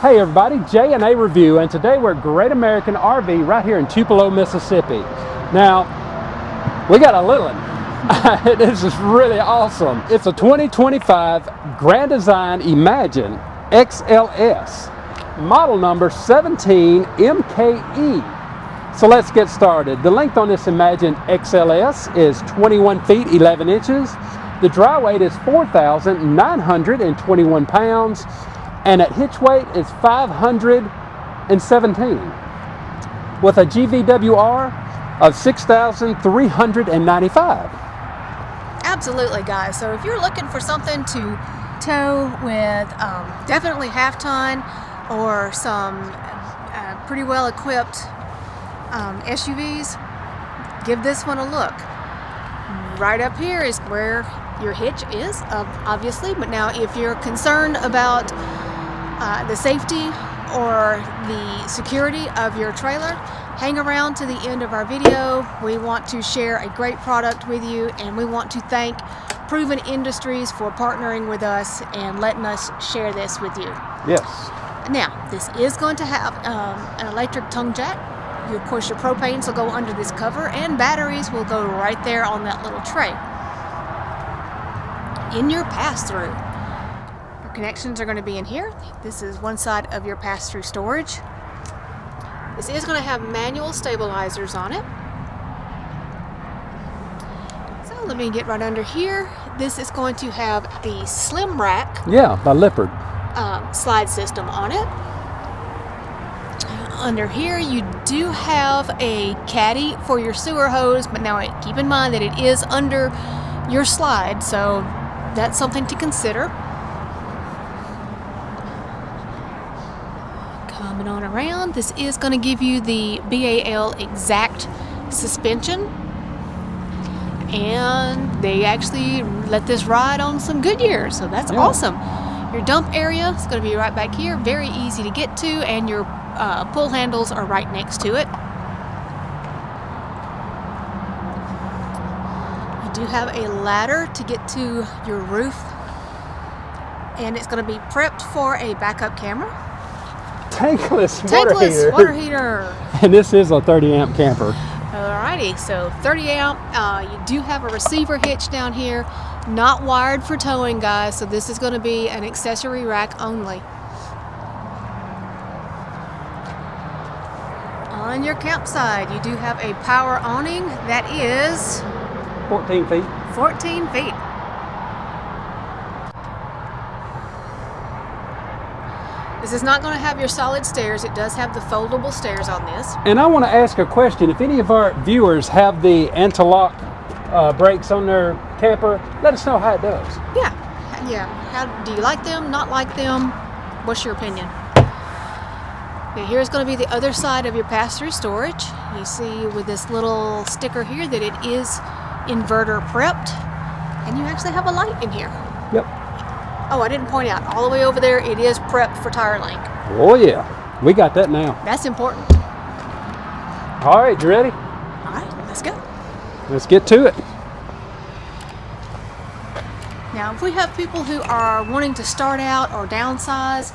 Hey everybody, J&A Review, and today we're at Great American RV right here in Tupelo, Mississippi. Now, we got a little one. This is really awesome. It's a 2025 Grand Design Imagine XLS, model number 17MKE. So let's get started. The length on this Imagine XLS is 21 feet 11 inches. The dry weight is 4,921 pounds. And at hitch weight is 517 with a GVWR of 6,395. Absolutely, guys. So if you're looking for something to tow with definitely half ton or some pretty well equipped SUVs, give this one a look. Right up here is where your hitch is, obviously, but now if you're concerned about the safety or the security of your trailer, hang around to the end of our video. We want to share a great product with you, and we want to thank Proven Industries for partnering with us and letting us share this with you. Yes. Now, this is going to have an electric tongue jack. Of course, your propanes will go under this cover, and batteries will go right there on that little tray. In your pass-through, your connections are going to be in here. This is one side of your pass-through storage. This is going to have manual stabilizers on it. So let me get right under here. This is going to have the slim rack. Yeah, by Lippard. Slide system on it. Under here you do have a caddy for your sewer hose, but now keep in mind that it is under your slide, so that's something to consider. Coming on around, this is going to give you the BAL exact suspension, and they actually let this ride on some Goodyear, so that's awesome. Your dump area is going to be right back here, very easy to get to, and your pull handles are right next to it. You do have a ladder to get to your roof, and it's going to be prepped for a backup camera. Tankless water heater. And this is a 30 amp camper. Alrighty, so 30 amp. You do have a receiver hitch down here, not wired for towing, guys, so this is going to be an accessory rack only. On your campsite, you do have a power awning that is 14 feet. 14 feet. This is not going to have your solid stairs. It does have the foldable stairs on this. And I want to ask a question. If any of our viewers have the anti-lock brakes on their camper, let us know how it does. Yeah. How do you like them? Not like them? What's your opinion? Now here's going to be the other side of your pass-through storage. You see with this little sticker here that it is inverter prepped, and you actually have a light in here. Yep. Oh, I didn't point out, all the way over there it is prepped for tire link. Oh yeah, we got that now. That's important. All right, you ready? All right, let's go. Let's get to it. Now if we have people who are wanting to start out or downsize,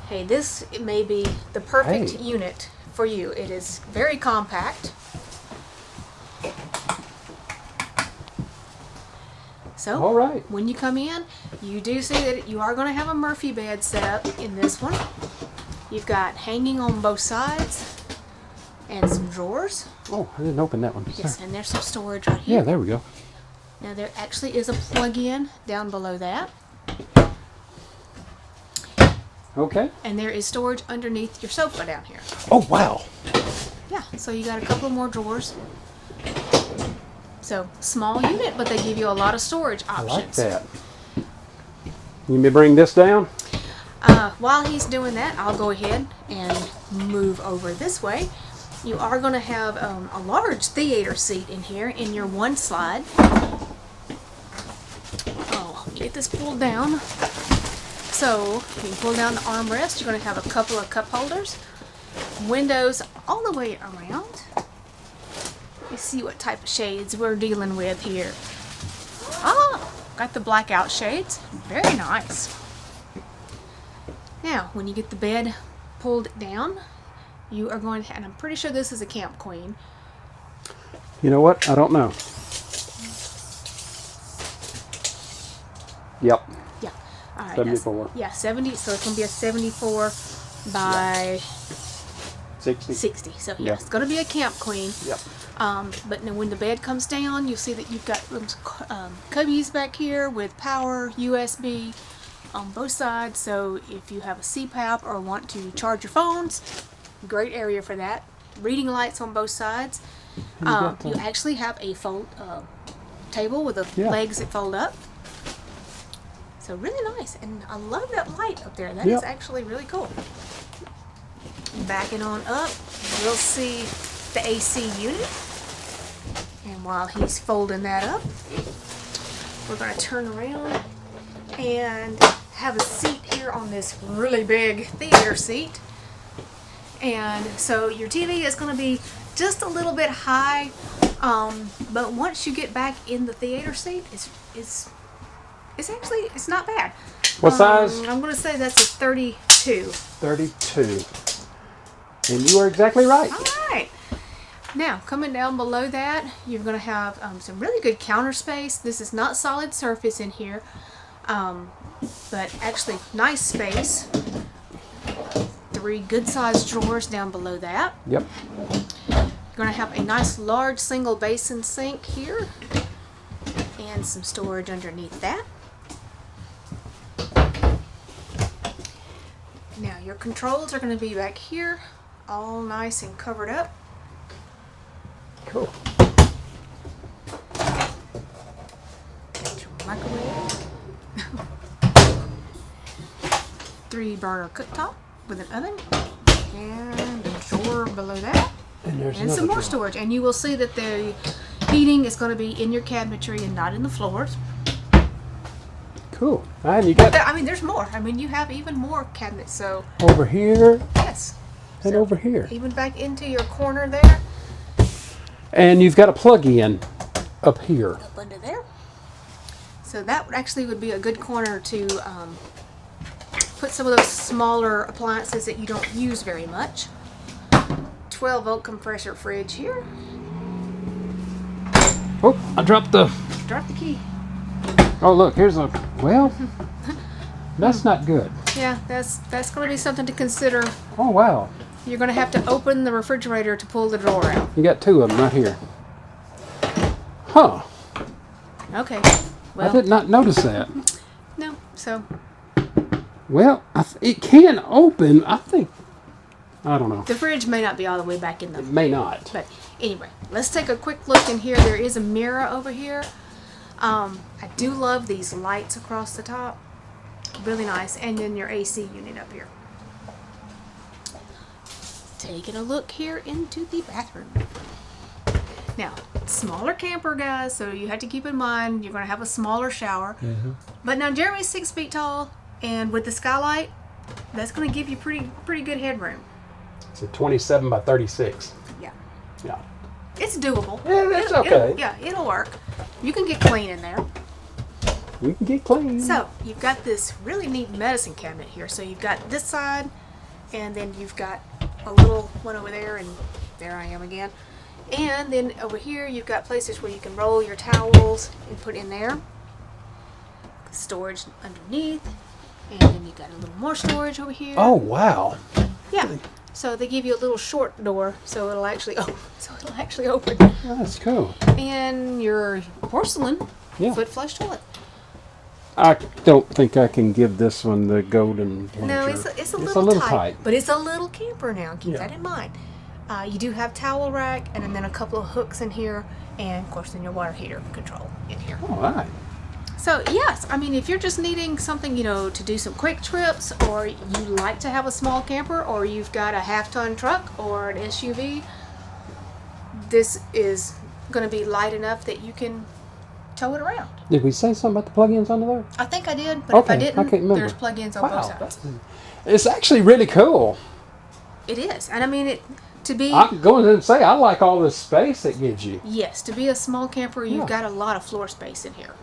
hey, this may be the perfect unit for you. It is very compact. So, all right. When you come in, you do see that you are going to have a Murphy bed set up in this one. You've got hanging on both sides and some drawers. Oh, I didn't open that one. Yes, Sorry. and there's some storage right here. Yeah, there we go. Now there actually is a plug-in down below that. Okay. And there is storage underneath your sofa down here. Oh, wow. Yeah, so you got a couple more drawers. So, small unit, but they give you a lot of storage options. I like that. You may bring this down? While he's doing that, I'll go ahead and move over this way. You are going to have a large theater seat in here in your one slide. Oh, get this pulled down. So, you can pull down the armrest. You're going to have a couple of cup holders. Windows all the way around. Let's see what type of shades we're dealing with here. Ah, got the blackout shades. Very nice. Now, when you get the bed pulled down, you are going to, and I'm pretty sure this is a Camp Queen. You know what? I don't know. Yep. Yeah. All right. 74. Yeah, 70. So it's going to be a 74 by 60. 60. So yeah, Yeah. it's going to be a Camp Queen. Yep. But now when the bed comes down, you'll see that you've got cubbies back here with power, USB on both sides. So if you have a CPAP or want to charge your phones, great area for that. Reading lights on both sides. You actually have a fold table with the legs that fold up. So really nice, and I love that light up there. That is actually really cool. Backing on up, you'll see the AC unit. And while he's folding that up, we're going to turn around and have a seat here on this really big theater seat. And so your TV is going to be just a little bit high, but once you get back in the theater seat, it's actually, it's not bad. What size? I'm going to say that's a 32. 32. And you are exactly right. All right. Now, coming down below that, you're going to have some really good counter space. This is not solid surface in here, but actually nice space. 3 good-sized drawers down below that. Yep. You're going to have a nice large single basin sink here and some storage underneath that. Now your controls are going to be back here, all nice and covered up. Cool. Got your microwave. 3-burner cooktop with an oven and a drawer below that. And some more storage. And you will see that the heating is going to be in your cabinetry and not in the floors. Cool. And you got, I mean, there's more. I mean, you have even more cabinets. So over here. yes. And So over here. even back into your corner there. And you've got a plug-in up here. Up under there. So that actually would be a good corner to put some of those smaller appliances that you don't use very much. 12-volt compressor fridge here. Oh, I dropped the... Drop the key. Oh, look, here's a... Well, that's not good. Yeah, that's going to be something to consider. Oh, wow. You're going to have to open the refrigerator to pull the drawer out. You got 2 of them right here. Huh. Okay. I Well, did not notice that. no. So Well, it can open. I think... I don't know. the fridge may not be all the way back in the... It may not. But anyway, let's take a quick look in here. There is a mirror over here. I do love these lights across the top. Really nice. And then your AC unit up here. Taking a look here into the bathroom. Now, smaller camper, guys, so you have to keep in mind you're going to have a smaller shower. Mm-hmm. But now Jeremy's 6 feet tall, and with the skylight, that's going to give you pretty good headroom. It's a 27 by 36. Yeah. Yeah. It's doable. Yeah, that's okay. It'll work. You can get clean in there. We can get clean. So, you've got this really neat medicine cabinet here. So, you've got this side, and then you've got a little one over there, and there I am again. And then over here, you've got places where you can roll your towels and put in there. Storage underneath. And then you've got a little more storage over here. Oh, wow. Yeah. So they give you a little short door, so it'll actually open. Oh, that's cool. And your porcelain foot flush toilet. I don't think I can give this one the golden plunger. No, it's a little tight, but it's a little camper now. Keep that in mind. You do have towel rack, and then a couple of hooks in here, and of course then your water heater control in here. All right. So yes, I mean, if you're just needing something, to do some quick trips, or you like to have a small camper, or you've got a half-ton truck or an SUV, this is going to be light enough that you can tow it around. Did we say something about the plug-ins under there? I think I did, but if I didn't, can't remember. there's plug-ins on both sides. It's actually really cool. It is, and I mean to be. I'm going to say I like all this space it gives you. Yes, to be a small camper, you've got a lot of floor space in here.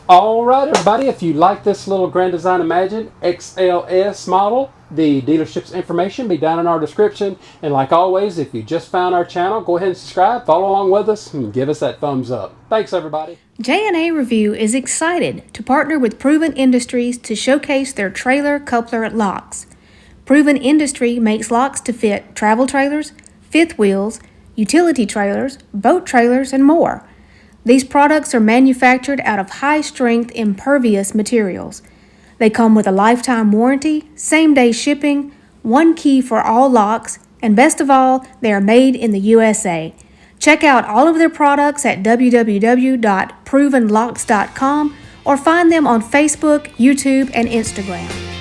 All right, everybody, if you like this little Grand Design Imagine XLS model, the dealership's information will be down in our description. And like always, if you just found our channel, go ahead and subscribe, follow along with us, and give us that thumbs up. Thanks, everybody. J&A Review is excited to partner with Proven Industries to showcase their trailer coupler locks. Proven Industry makes locks to fit travel trailers, fifth wheels, utility trailers, boat trailers, and more. These products are manufactured out of high-strength, impervious materials. They come with a lifetime warranty, same-day shipping, one key for all locks, and best of all, they are made in the USA. Check out all of their products at www.provenlocks.com or find them on Facebook, YouTube, and Instagram.